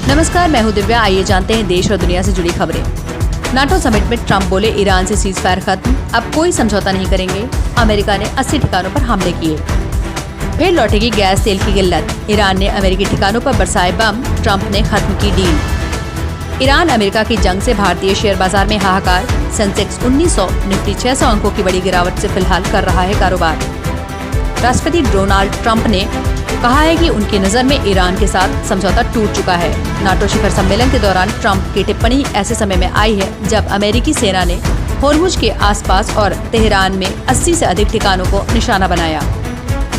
नमस्कार, मैं हूं दिव्या। आइए जानते हैं देश और दुनिया से जुड़ी खबरें। नाटो समिट में ट्रंप बोले, ईरान से सीजफायर खत्म, अब कोई समझौता नहीं करेंगे। अमेरिका ने 80 ठिकानों पर हमले किए। फिर लौटेगी गैस तेल की किल्लत। ईरान ने अमेरिकी ठिकानों पर बरसाए बम, ट्रंप ने खत्म की डील। ईरान अमेरिका की जंग से भारतीय शेयर बाजार में हाहाकार। सेंसेक्स 1900, निफ्टी 600 अंकों की बड़ी गिरावट से फिलहाल कर रहा है कारोबार। राष्ट्रपति डोनाल्ड ट्रंप ने कहा है कि उनकी नजर में ईरान के साथ समझौता टूट चुका है। नाटो शिखर सम्मेलन के दौरान ट्रंप की टिप्पणी ऐसे समय में आई है जब अमेरिकी सेना ने होर्मुज के आसपास और तेहरान में 80 से अधिक ठिकानों को निशाना बनाया।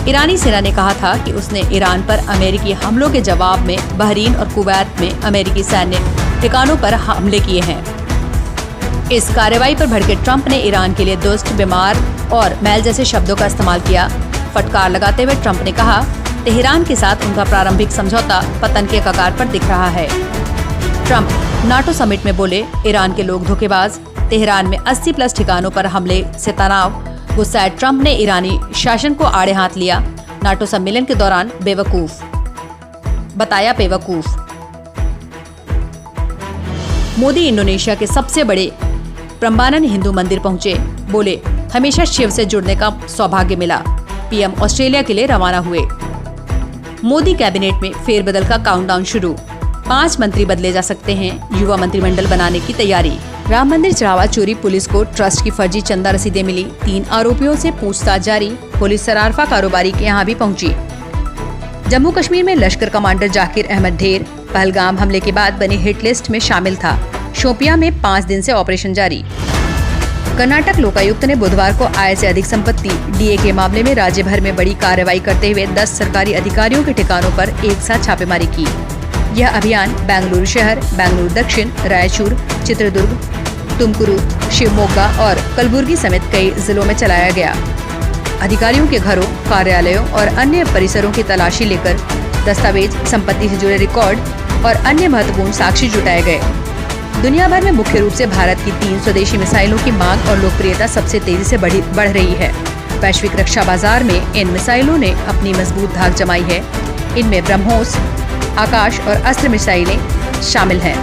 ईरानी सेना ने कहा था कि उसने ईरान पर अमेरिकी हमलों के जवाब में बहरीन और कुवैत में अमेरिकी सैन्य ठिकानों पर हमले किए हैं। इस कार्रवाई पर भड़के ट्रंप ने ईरान के लिए दुष्ट, बीमार और मैल जैसे शब्दों का इस्तेमाल किया। फटकार लगाते हुए ट्रंप ने कहा, तेहरान के साथ उनका प्रारंभिक समझौता पतन के कगार पर दिख रहा है। ट्रंप नाटो समिट में बोले, ईरान के लोग धोखेबाज। तेहरान में 80+ ठिकानों पर हमले से तनाव। गुस्साए ट्रंप ने ईरानी शासन को आड़े हाथ लिया। नाटो सम्मेलन के दौरान बेवकूफ बताया बेवकूफ। मोदी इंडोनेशिया के सबसे बड़े प्रम्बानन हिंदू मंदिर पहुंचे। बोले, हमेशा शिव से जुड़ने का सौभाग्य मिला। पीएम ऑस्ट्रेलिया के लिए रवाना हुए। मोदी कैबिनेट में फेरबदल का काउंटडाउन शुरू। 5 मंत्री बदले जा सकते हैं। युवा मंत्रिमंडल बनाने की तैयारी। राम मंदिर चढ़ावा चोरी, पुलिस को ट्रस्ट की फर्जी चंदा रसीदें मिली। 3 आरोपियों से पूछताछ जारी। पुलिस सराफा कारोबारी के यहाँ भी पहुंची। जम्मू कश्मीर में लश्कर कमांडर जाकिर अहमद ढेर पहलगाम हमले के बाद बनी हिट लिस्ट में शामिल था। शोपियां में 5 दिन से ऑपरेशन जारी। कर्नाटक लोकायुक्त ने बुधवार को आय से अधिक संपत्ति डीए के मामले में राज्य भर में बड़ी कार्रवाई करते हुए 10 सरकारी अधिकारियों के ठिकानों पर एक साथ छापेमारी की। यह अभियान बेंगलुरु शहर, बेंगलुरु दक्षिण, रायचूर, चित्रदुर्ग, तुमकुरू, शिवमोगा और कलबुर्गी समेत कई जिलों में चलाया गया। अधिकारियों के घरों, कार्यालयों और अन्य परिसरों की तलाशी लेकर दस्तावेज, संपत्ति से जुड़े रिकॉर्ड और अन्य महत्वपूर्ण साक्ष्य जुटाए गए। दुनिया भर में मुख्य रूप से भारत की 3 स्वदेशी मिसाइलों की मांग और लोकप्रियता सबसे तेजी से बढ़ रही है। वैश्विक रक्षा बाजार में इन मिसाइलों ने अपनी मजबूत धाक जमाई है। इनमें ब्रह्मोस आकाश और अस्त्र मिसाइलें शामिल हैं।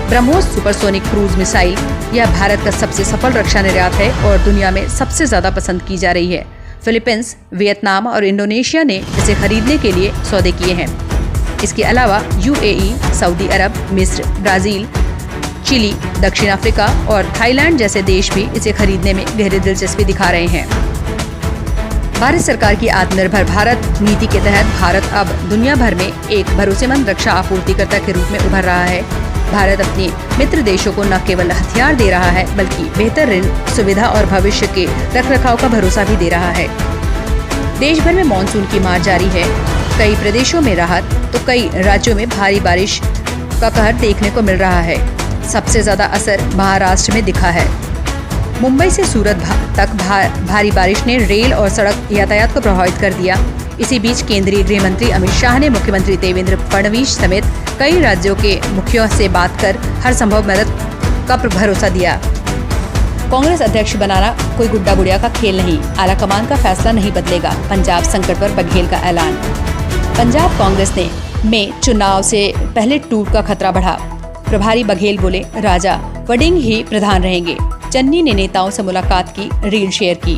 ब्रह्मोस सुपरसोनिक क्रूज मिसाइल यह भारत का सबसे सफल रक्षा निर्यात है और दुनिया में सबसे ज्यादा पसंद की जा रही है। फिलीपींस, वियतनाम और इंडोनेशिया ने इसे खरीदने के लिए सौदे किए हैं। इसके अलावा यूएई, सऊदी अरब, मिस्र, ब्राजील, चिली, दक्षिण अफ्रीका और थाईलैंड जैसे देश भी इसे खरीदने में गहरी दिलचस्पी दिखा रहे हैं। भारत सरकार की आत्मनिर्भर भारत नीति के तहत भारत अब दुनिया भर में एक भरोसेमंद रक्षा आपूर्तिकर्ता के रूप में उभर रहा है। भारत अपने मित्र देशों को न केवल हथियार दे रहा है, बल्कि बेहतर ऋण सुविधा और भविष्य के रखरखाव का भरोसा भी दे रहा है। देश भर में मानसून की मार जारी है। कई प्रदेशों में राहत तो कई राज्यों में भारी बारिश का कहर देखने को मिल रहा है। सबसे ज्यादा असर महाराष्ट्र में दिखा है। मुंबई से सूरत तक भारी बारिश ने रेल और सड़क यातायात को प्रभावित कर दिया। इसी बीच केंद्रीय गृह मंत्री अमित शाह ने मुख्यमंत्री देवेंद्र फडणवीस समेत कई राज्यों के मुखियों से बात कर हर संभव मदद का भरोसा दिया। कांग्रेस अध्यक्ष बनाना कोई गुड्डा गुड़िया का खेल नहीं। आलाकमान का फैसला नहीं बदलेगा। पंजाब संकट पर बघेल का ऐलान। पंजाब कांग्रेस में चुनाव से पहले टूट का खतरा बढ़ा। प्रभारी बघेल बोले, राजा वडिंग ही प्रधान रहेंगे। चन्नी ने नेताओं से मुलाकात की, रील शेयर की।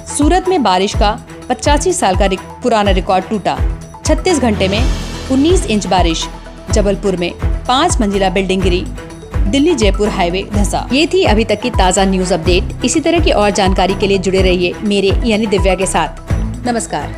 सूरत में बारिश का 85 साल का पुराना रिकॉर्ड टूटा। 36 घंटे में 19 इंच बारिश। जबलपुर में 5 मंजिला बिल्डिंग गिरी। दिल्ली जयपुर हाईवे धंसा। ये थी अभी तक की ताज़ा न्यूज अपडेट। इसी तरह की और जानकारी के लिए जुड़े रहिए मेरे यानी दिव्या के साथ। नमस्कार।